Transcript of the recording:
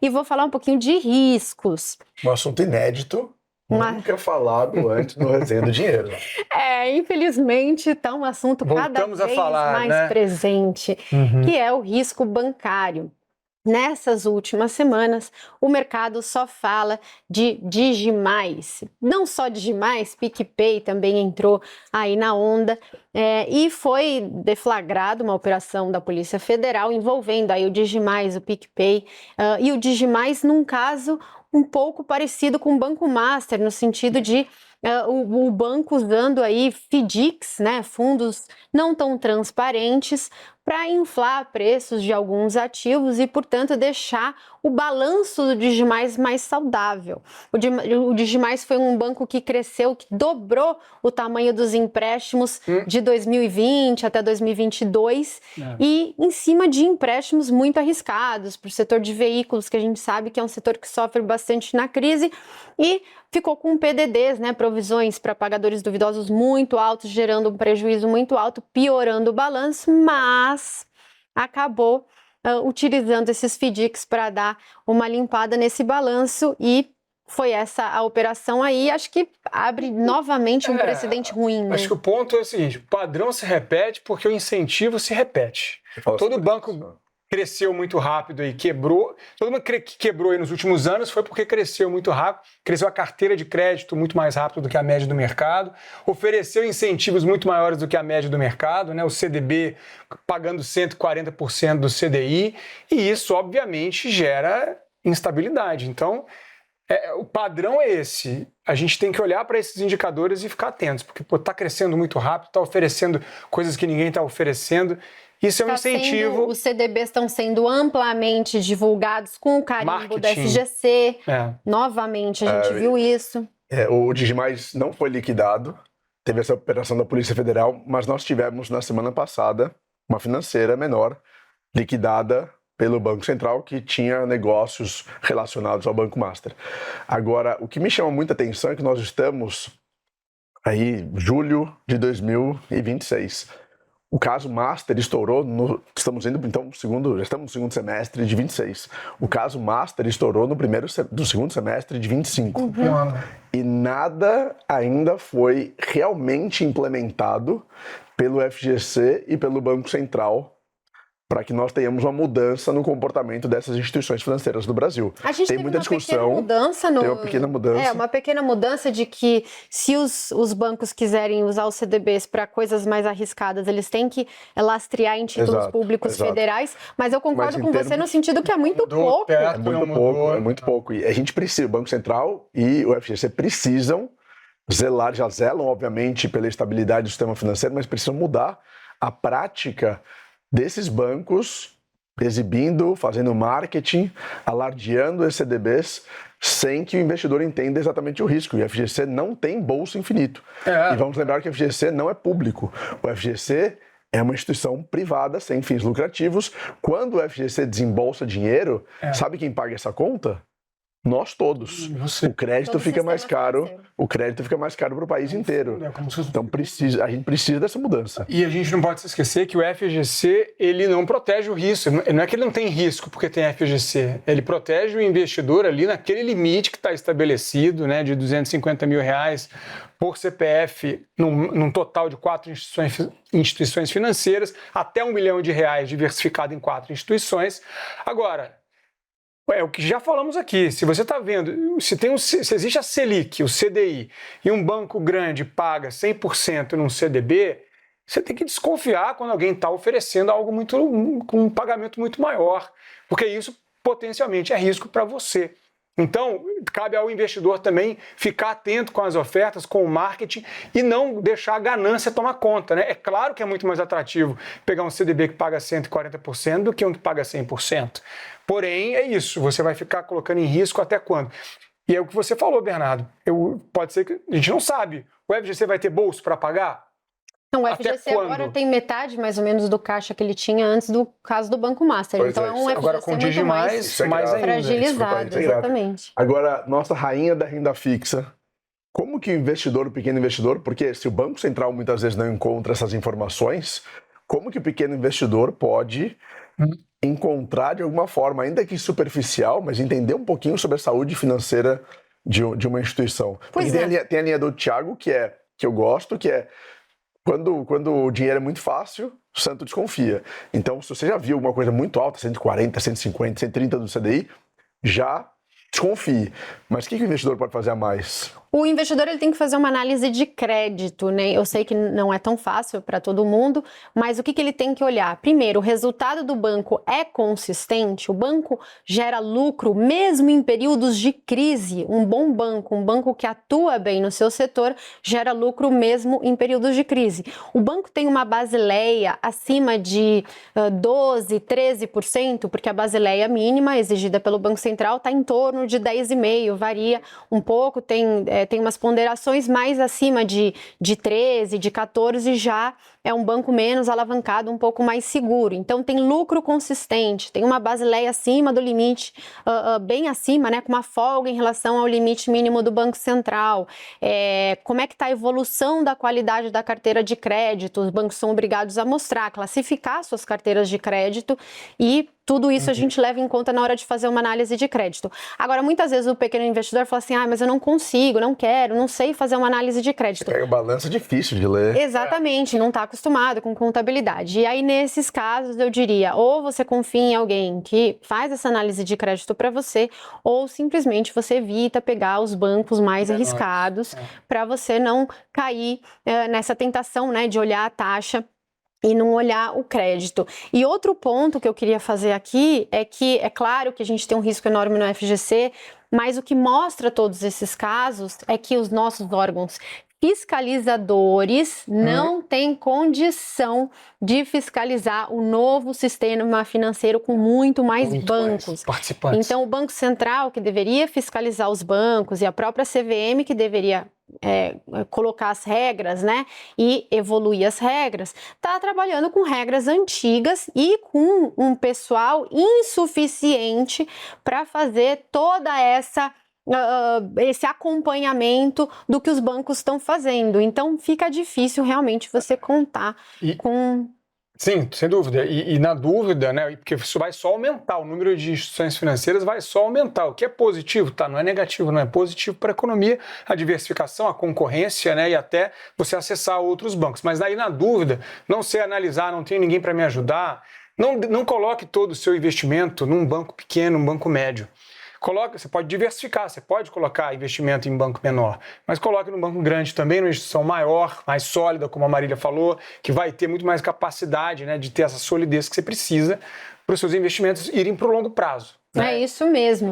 e vou falar um pouquinho de riscos. Um assunto inédito, nunca falado antes no Resenha do Dinheiro. Infelizmente está um assunto cada vez mais presente, que é o risco bancário. Nessas últimas semanas, o mercado só fala de Digimais. Não só Digimais, PicPay também entrou aí na onda e foi deflagrada uma operação da Polícia Federal envolvendo aí o Digimais, o PicPay e o Digimais num caso um pouco parecido com o Banco Master, no sentido de o banco usando aí FDICs, né, fundos não tão transparentes, para inflar preços de alguns ativos e, portanto, deixar o balanço do Digimais mais saudável. O Digimais foi um banco que cresceu, que dobrou o tamanho dos empréstimos de 2020 até 2022 e em cima de empréstimos muito arriscados para o setor de veículos, que a gente sabe que é um setor que sofre bastante na crise, e ficou com PDDs, né, provisões para pagadores duvidosos muito altos, gerando um prejuízo muito alto, piorando o balanço, mas acabou utilizando esses FDICs para dar uma limpada nesse balanço e foi essa a operação aí. Acho que abre novamente um precedente ruim. Né? Acho que o ponto é o seguinte, o padrão se repete porque o incentivo se repete. Todo banco cresceu muito rápido e quebrou. Todo mundo que quebrou aí nos últimos anos foi porque cresceu muito rápido, cresceu a carteira de crédito muito mais rápido do que a média do mercado, ofereceu incentivos muito maiores do que a média do mercado, né? O CDB pagando 140% do CDI, e isso, obviamente, gera instabilidade. Então, o padrão é esse. A gente tem que olhar para esses indicadores e ficar atentos, porque está crescendo muito rápido, está oferecendo coisas que ninguém está oferecendo. Isso é um incentivo. Os CDBs estão sendo amplamente divulgados com o carimbo da FGC. Novamente, a gente viu isso. O Digimais não foi liquidado, teve essa operação da Polícia Federal, mas nós tivemos na semana passada uma financeira menor liquidada pelo Banco Central, que tinha negócios relacionados ao Banco Master. Agora, o que me chama muita atenção é que nós estamos aí julho de 2026. O caso Master estourou estamos indo então já estamos no segundo semestre de 26. O caso Master estourou do segundo semestre de 25. E nada ainda foi realmente implementado pelo FGC e pelo Banco Central para que nós tenhamos uma mudança no comportamento dessas instituições financeiras do Brasil. A gente tem muita discussão. Tem uma pequena mudança. Uma pequena mudança de que se os bancos quiserem usar os CDBs para coisas mais arriscadas, eles têm que lastrear em títulos públicos federais, mas eu concordo com você no sentido que é muito pouco. É muito pouco. E a gente precisa, o Banco Central e o FGC precisam já zelam, obviamente, pela estabilidade do sistema financeiro, mas precisam mudar a prática desses bancos exibindo, fazendo marketing, alardeando esses CDBs sem que o investidor entenda exatamente o risco. E o FGC não tem bolso infinito. E vamos lembrar que o FGC não é público. O FGC é uma instituição privada, sem fins lucrativos. Quando o FGC desembolsa dinheiro, sabe quem paga essa conta? Nós todos. O crédito fica mais caro. O crédito fica mais caro para o país inteiro. Então a gente precisa dessa mudança. E a gente não pode se esquecer que o FGC ele não protege o risco. Não é que ele não tem risco porque tem FGC. Ele protege o investidor ali naquele limite que está estabelecido, né, de R$250 mil por CPF, num total de 4 instituições financeiras, até R$1 milhão diversificado em 4 instituições. Agora, é o que já falamos aqui. Se você está vendo, se existe a Selic, o CDI, e um banco grande paga 100% num CDB, você tem que desconfiar quando alguém está oferecendo algo com um pagamento muito maior, porque isso potencialmente é risco para você. Então, cabe ao investidor também ficar atento com as ofertas, com o marketing e não deixar a ganância tomar conta, né? É claro que é muito mais atrativo pegar um CDB que paga 140% do que um que paga 100%. Porém, é isso, você vai ficar colocando em risco até quando? E é o que você falou, Bernardo. Pode ser que a gente não sabe. O FGC vai ter bolso para pagar? Não, o FGC agora tem metade, mais ou menos, do caixa que ele tinha antes do caso do Banco Master. Então é um FGC agora, com muito mais fragilizado, exatamente. Agora, nossa rainha da renda fixa, como que o pequeno investidor, porque se o Banco Central muitas vezes não encontra essas informações, como que o pequeno investidor pode encontrar de alguma forma, ainda que superficial, mas entender um pouquinho sobre a saúde financeira de uma instituição. Porque tem a linha do Thiago, que eu gosto, que é quando o dinheiro é muito fácil, o santo desconfia. Então, se você já viu alguma coisa muito alta, 140, 150, 130 do CDI, já desconfie. Mas o que o investidor pode fazer a mais? O investidor ele tem que fazer uma análise de crédito, né? Eu sei que não é tão fácil para todo mundo, mas o que ele tem que olhar? Primeiro, o resultado do banco é consistente? O banco gera lucro mesmo em períodos de crise? Um bom banco, um banco que atua bem no seu setor, gera lucro mesmo em períodos de crise. O banco tem uma Basileia acima de 12%, 13%, porque a Basileia mínima exigida pelo Banco Central está em torno de 10,5%, varia um pouco, tem umas ponderações mais acima de 13, de 14, já é um banco menos alavancado, um pouco mais seguro. Então tem lucro consistente, tem uma Basileia acima do limite, bem acima, né, com uma folga em relação ao limite mínimo do Banco Central. Como é que está a evolução da qualidade da carteira de crédito? Os bancos são obrigados a mostrar, classificar suas carteiras de crédito e tudo isso a gente leva em conta na hora de fazer uma análise de crédito. Agora, muitas vezes o pequeno investidor fala assim, mas eu não consigo, não quero, não sei fazer uma análise de crédito. O balanço é difícil de ler. Exatamente, não está acostumado com contabilidade. E aí, nesses casos, eu diria, ou você confia em alguém que faz essa análise de crédito para você, ou simplesmente você evita pegar os bancos mais arriscados para você não cair nessa tentação, né, de olhar a taxa e não olhar o crédito. E outro ponto que eu queria fazer aqui é que, é claro que a gente tem um risco enorme no FGC, mas o que mostra todos esses casos é que os nossos órgãos fiscalizadores não têm condição de fiscalizar o novo sistema financeiro com muito mais bancos. Participantes. Então, o Banco Central, que deveria fiscalizar os bancos, e a própria CVM, que deveria colocar as regras, né, e evoluir as regras, está trabalhando com regras antigas e com um pessoal insuficiente para fazer toda esse acompanhamento do que os bancos estão fazendo. Então, fica difícil realmente você contar com... Sim, sem dúvida. E na dúvida, né, porque isso vai só aumentar, o número de instituições financeiras vai só aumentar. O que é positivo, tá? Não é negativo, não é positivo para a economia, a diversificação, a concorrência, né, e até você acessar outros bancos. Mas daí, na dúvida, não sei analisar, não tenho ninguém para me ajudar, não coloque todo o seu investimento num banco pequeno, num banco médio. Você pode diversificar, você pode colocar investimento em banco menor, mas coloque num banco grande também, numa instituição maior, mais sólida, como a Marília falou, que vai ter muito mais capacidade, né, de ter essa solidez que você precisa para os seus investimentos irem para o longo prazo. É isso mesmo.